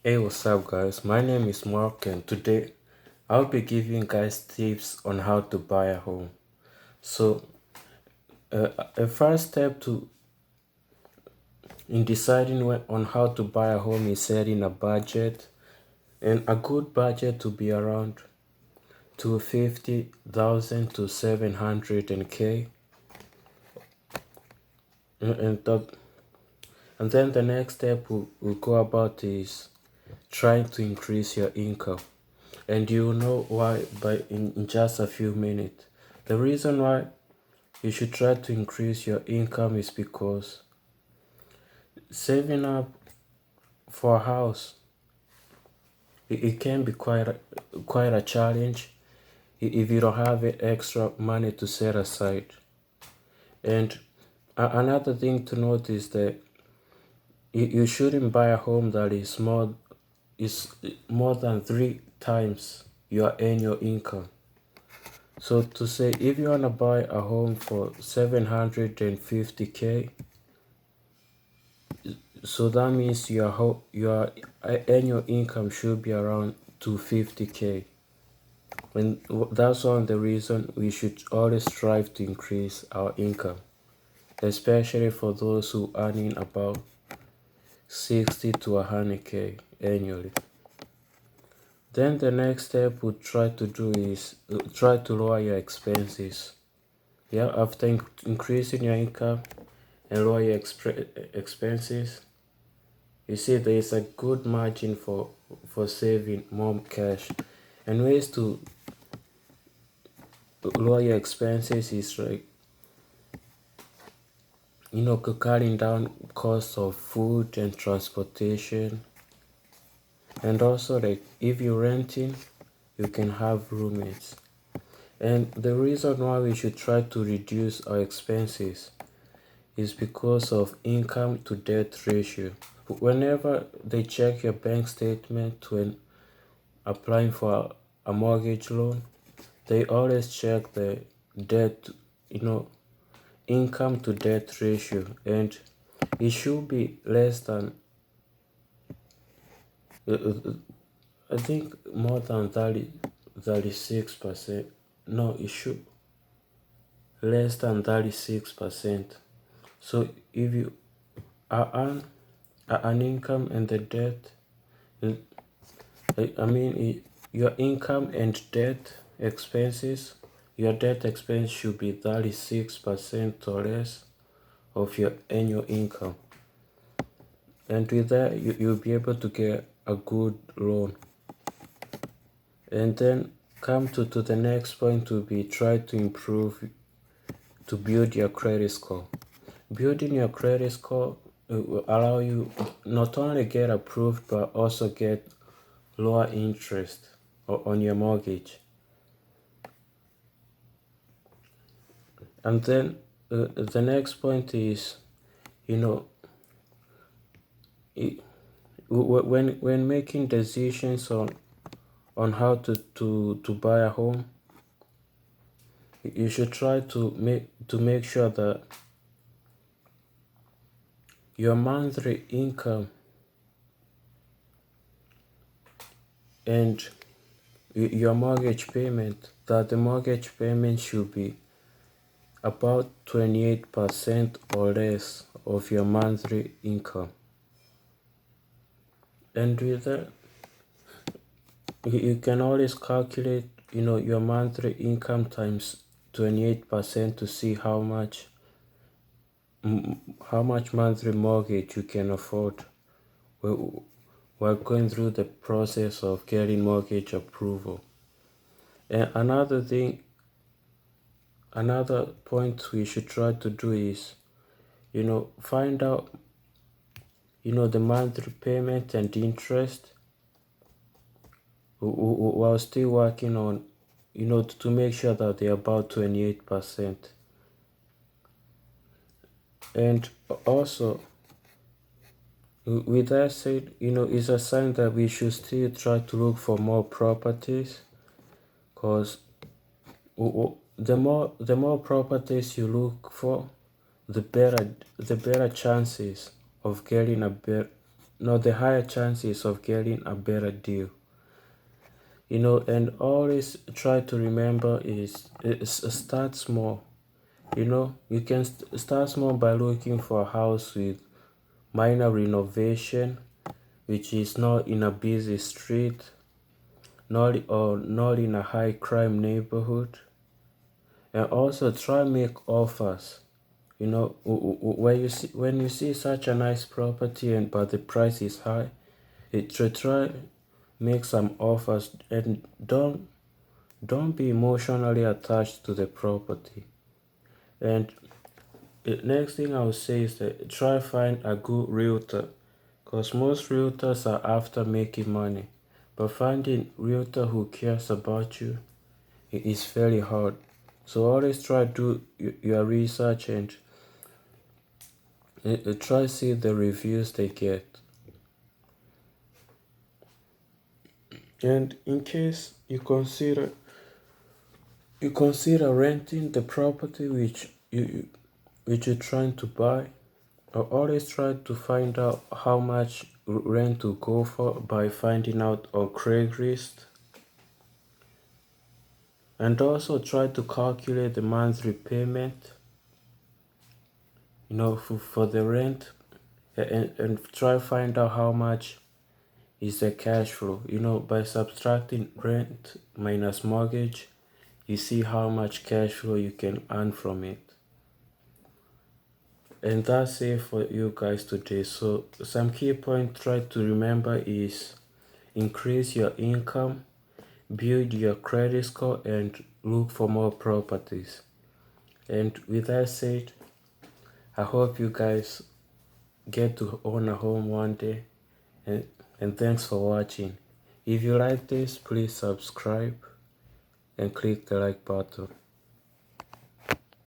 Hey, what's up, guys? My name is Mark, and today I'll be giving guys tips on how to buy a home. So, a first step to in deciding on how to buy a home is setting a budget, and a good budget to be around 250,000 to 700k, and, and the, and then the next step we'll go about is trying to increase your income. And you will know why in just a few minutes. The reason why you should try to increase your income is because saving up for a house, it can be quite a challenge if you don't have extra money to set aside. And another thing to note is that you shouldn't buy a home that is more than 3 times your annual income. So to say, if you want to buy a home for 750k, so that means your annual income should be around 250k. And that's one of the reason we should always strive to increase our income, especially for those who earning about 60 to 100k annually. Then the next step we try to do is try to lower your expenses. Yeah, after increasing your income and lower your expenses, you see there is a good margin for saving more cash. And ways to lower your expenses is like, cutting down costs of food and transportation. And also, like, if you're renting, you can have roommates. And the reason why we should try to reduce our expenses is because of income to debt ratio. Whenever they check your bank statement when applying for a mortgage loan, they always check the debt, income to debt ratio, and it should be less than, uh, uh, I think more than 36%. No, it should less than 36%. So if you earn an income and the debt, your income and debt expenses, your debt expense should be 36% or less of your annual income. And with that, you'll be able to get a good loan. And then come to the next point to be try to improve, to build your credit score. Building your credit score will allow you not only get approved but also get lower interest on your mortgage. And then the next point is, when making decisions on how to buy a home, you should try to make sure that your monthly income and your mortgage payment, that the mortgage payment should be about 28% or less of your monthly income. And with that, you can always calculate, your monthly income times 28% to see how much monthly mortgage you can afford while going through the process of getting mortgage approval. And another point we should try to do is, find out, the monthly payment and interest while still working on, to make sure that they're about 28%. And also, with that said, it's a sign that we should still try to look for more properties, because the more properties you look for, the better chances of getting the higher chances of getting a better deal. And always try to remember is start small. You can start small by looking for a house with minor renovation, which is not in a busy street, not in a high crime neighborhood. And also try make offers. When you see such a nice property but the price is high, try make some offers, and don't be emotionally attached to the property. And the next thing I would say is that try find a good realtor, because most realtors are after making money, but finding realtor who cares about you is very hard. So always try do your research and try see the reviews they get. And in case you consider renting the property which you're trying to buy, always try to find out how much rent to go for by finding out on Craigslist. And also try to calculate the monthly payment, for the rent, and try find out how much is the cash flow. By subtracting rent minus mortgage, you see how much cash flow you can earn from it. And that's it for you guys today. So some key points try to remember is increase your income, build your credit score, and look for more properties. And with that said, I hope you guys get to own a home one day. And thanks for watching. If you like this, please subscribe and click the like button.